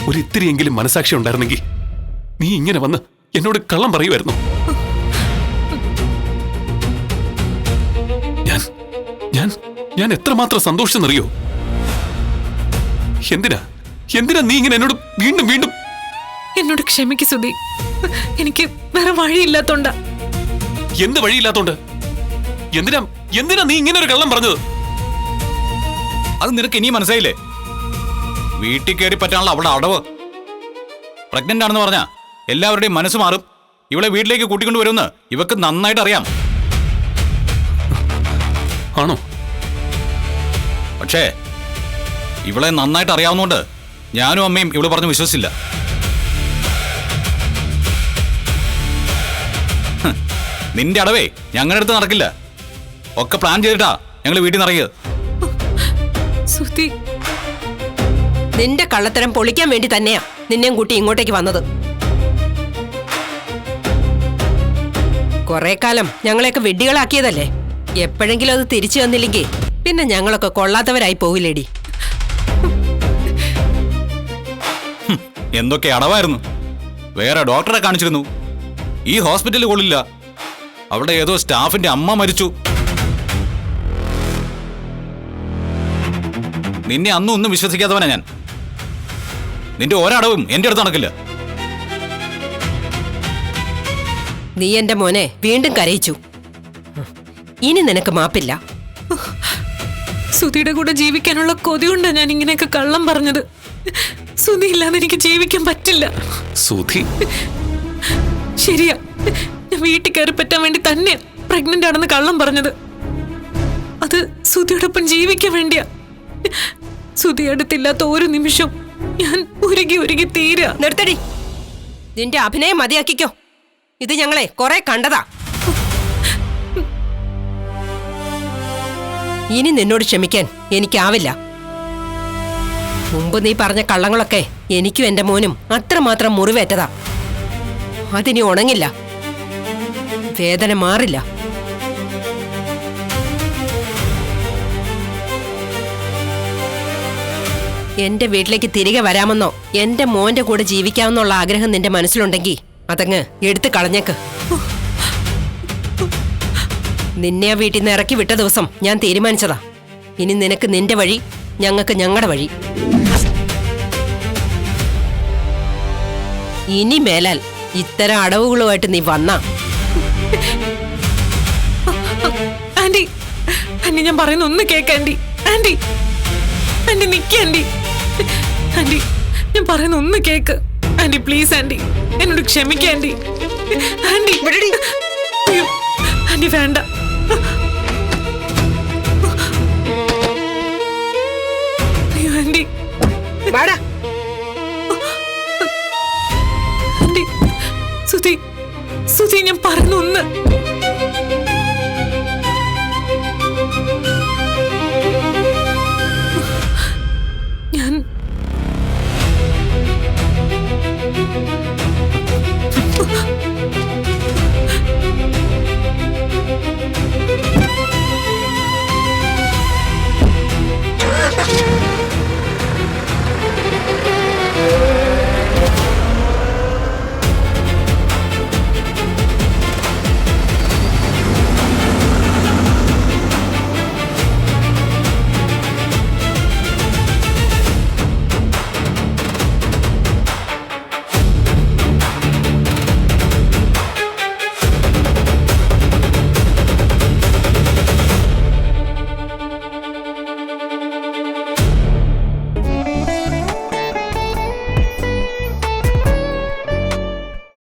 ഒരിത്തിരിയെങ്കിലും മനസാക്ഷി ഉണ്ടായിരുന്നെങ്കിൽ നീ ഇങ്ങനെ വന്ന് എന്നോട് കള്ളം പറയുമായിരുന്നു. ഞാൻ എത്രമാത്രം സന്തോഷിച്ചെന്നറിയോ? എന്തിനാ നീ ഇങ്ങനെ എന്നോട് വീണ്ടും വീണ്ടും? എന്നോട് ക്ഷമിക്ക് സുധി, എനിക്ക് വേറെ വഴിയില്ലാത്തോണ്ടാ. എന്ത് വഴിയില്ലാത്തോണ്ട്? എന്തിനാ നീ ഇങ്ങനെ ഒരു കള്ളം പറഞ്ഞത്? അത് നിനക്ക് ഇനിയും മനസ്സിലായില്ലേ? വീട്ടിൽ കയറി പറ്റാനുള്ള അവളുടെ അടവ്. പ്രഗ്നന്റ് ആണെന്ന് പറഞ്ഞാ എല്ലാവരുടെയും മനസ്സ് മാറും. ഇവളെ വീട്ടിലേക്ക് കൂട്ടിക്കൊണ്ടുവരുമെന്ന് ഇവക്ക് നന്നായിട്ട് അറിയാം. ആണോ? പക്ഷേ ഇവളെ നന്നായിട്ട് അറിയാവുന്നോണ്ട് ഞാനും അമ്മയും ഇവള് പറഞ്ഞ് വിശ്വസിച്ചില്ല. നിന്റെ അടവേ ഞങ്ങളുടെ അടുത്ത് നടക്കില്ല. ഒക്കെ പ്ലാൻ ചെയ്തിട്ടാ ഞങ്ങൾ വീട്ടിൽ നിന്ന് ഇറങ്ങിയത്. സുധി, നിന്റെ കള്ളത്തരം പൊളിക്കാൻ വേണ്ടി തന്നെയാ നിന്നെയും കൂട്ടി ഇങ്ങോട്ടേക്ക് വന്നത്. കുറെ കാലം ഞങ്ങളെയൊക്കെ വെഡ്ഡികളാക്കിയതല്ലേ? എപ്പോഴെങ്കിലും അത് തിരിച്ചു വന്നില്ലെങ്കിൽ പിന്നെ ഞങ്ങളൊക്കെ കൊള്ളാത്തവരായി പോവില്ലേടി. എന്തൊക്കെ അടവായിരുന്നു. വേറെ ഡോക്ടറെ കാണിച്ചിരുന്നു. ഈ ഹോസ്പിറ്റലിൽ കൊള്ളില്ല. അവിടെ ഏതോ സ്റ്റാഫിന്റെ അമ്മ മരിച്ചു. നിന്നെ അന്നും ഒന്നും വിശ്വസിക്കാത്തവനാ ഞാൻ. നിന്റെ ഒരടവും എന്റെ അടുത്ത് നടക്കില്ല. നീ എന്റെ മോനെ വീണ്ടും കരയിച്ചു. ഇനി നിനക്ക് മാപ്പില്ല. സുധിയുടെ കൂടെ ജീവിക്കാനുള്ള കൊതികൊണ്ടാ ഞാൻ ഇങ്ങനെയൊക്കെ കള്ളം പറഞ്ഞത്. സുധി ഇല്ലാതെ എനിക്ക് ജീവിക്കാൻ പറ്റില്ല. സുധി, ശരിയാ, ഞാൻ വീട്ടിൽ കയറി പറ്റാൻ വേണ്ടി തന്നെ പ്രഗ്നന്റ് ആണെന്ന് കള്ളം പറഞ്ഞത്. അത് സുധിയോടൊപ്പം ജീവിക്കാൻ വേണ്ടിയാ. സുധി അടുത്തില്ലാത്ത ഒരു നിമിഷം ഞാൻ ഉരുകി തീരാ. നിർത്തടി, നിന്റെ അഭിനയം മതിയാക്കിക്കോ. ഇത് ഞങ്ങളെ കുറെ കണ്ടതാ. ഇനി നിന്നോട് ക്ഷമിക്കാൻ എനിക്കാവില്ല. മുമ്പ് നീ പറഞ്ഞ കള്ളങ്ങളൊക്കെ എനിക്കും എന്റെ മോനും അത്രമാത്രം മുറിവേറ്റതാ. അതിനി ഉണങ്ങില്ല, വേദന മാറില്ല. എന്റെ വീട്ടിലേക്ക് തിരികെ വരാമെന്നോ എന്റെ മോന്റെ കൂടെ ജീവിക്കാമെന്നുള്ള ആഗ്രഹം നിന്റെ മനസ്സിലുണ്ടെങ്കിൽ അതങ്ങ് എടുത്തു കളഞ്ഞേക്ക്. നിന്നെ ആ വീട്ടിൽ നിന്ന് ഇറക്കി വിട്ട ദിവസം ഞാൻ തീരുമാനിച്ചതാ, ഇനി നിനക്ക് നിന്റെ വഴി, ഞങ്ങൾക്ക് ഞങ്ങളുടെ വഴി. ഇനി മേലാൽ ഇത്തരം അടവുകളുമായിട്ട് നീ വന്നാ. ആന്റി, ആന്റി ഞാൻ പറയുന്ന ഒന്ന് കേക്കാൻറ്റി. ആന്റി, ആന്റി നിക്കാൻറ്റി. ആന്റി, ഞാൻ പറയുന്ന ഒന്ന് കേക്ക്. ആന്റി പ്ലീസ് ആന്റി, എന്നോട് ക്ഷമിക്കാൻറ്റി. ആന്റി, അയ്യോ ആന്റി വേണ്ട. അയ്യോ ആന്റി, ആന്റി, സുധി ഞാൻ പറയുന്ന ഒന്ന്.